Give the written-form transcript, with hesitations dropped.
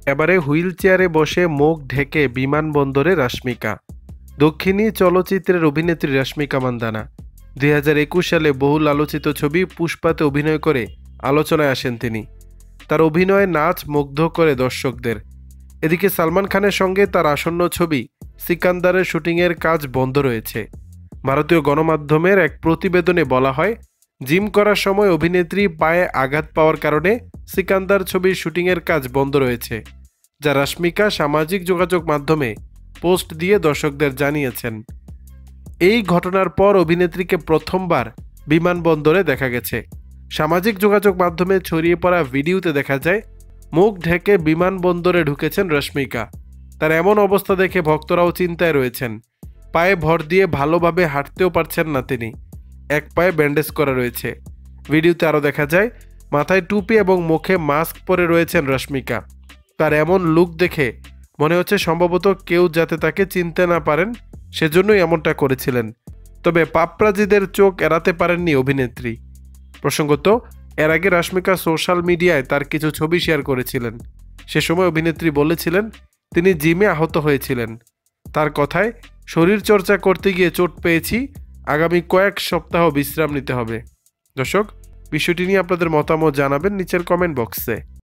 এবারে হুইল চেয়ারে বসে মুখ ঢেকে বিমানবন্দরে রাশমিকা। দক্ষিণী চলচ্চিত্রের অভিনেত্রী রাশমিকা মান্দানা 2021 সালে বহুল আলোচিত ছবি পুষ্পাতে অভিনয় করে আলোচনায় আসেন তিনি। তার অভিনয়ে নাচ মুগ্ধ করে দর্শকদের। এদিকে সালমান খানের সঙ্গে তার আসন্ন ছবি সিকান্দারের শুটিংয়ের কাজ বন্ধ রয়েছে। ভারতীয় গণমাধ্যমের এক প্রতিবেদনে বলা হয়, জিম করার সময় অভিনেত্রী পায়ে আঘাত পাওয়ার কারণে সিকান্দার ছবির শুটিংয়ের কাজ বন্ধ রয়েছে, যা রাশমিকা সামাজিক যোগাযোগ মাধ্যমে পোস্ট দিয়ে দর্শকদের জানিয়েছেন। এই ঘটনার পর অভিনেত্রীকে প্রথমবার বিমানবন্দরে দেখা গেছে। সামাজিক যোগাযোগ মাধ্যমে ছড়িয়ে পড়া ভিডিওতে দেখা যায় মুখ ঢেকে বিমানবন্দরে ঢুকেছেন রাশমিকা। তার এমন অবস্থা দেখে ভক্তরাও চিন্তায় রয়েছেন। পায়ে ভর দিয়ে ভালোভাবে হাঁটতেও পারছেন না তিনি। এক পায়ে ব্যান্ডেজ করা রয়েছে। ভিডিওতে আরও দেখা যায় মাথায় টুপি এবং মুখে মাস্ক পরে রয়েছেন রাশমিকা। তার এমন লুক দেখে মনে হচ্ছে সম্ভবত কেউ যাতে তাকে চিনতে না পারেন সেজন্যই এমনটা করেছিলেন। তবে পাপরাজিদের চোখ এড়াতে পারেননি অভিনেত্রী। প্রসঙ্গত, এর আগে রাশমিকা সোশ্যাল মিডিয়ায় তার কিছু ছবি শেয়ার করেছিলেন। সে সময় অভিনেত্রী বলেছিলেন তিনি জিমে আহত হয়েছিলেন। তার কথায়, শরীর চর্চা করতে গিয়ে চোট পেয়েছি, আগামী কয়েক সপ্তাহ বিশ্রাম নিতে হবে। দর্শক, বিষয়টি নিয়ে আপনাদের মতামত জানাবেন নিচের কমেন্ট বক্সে।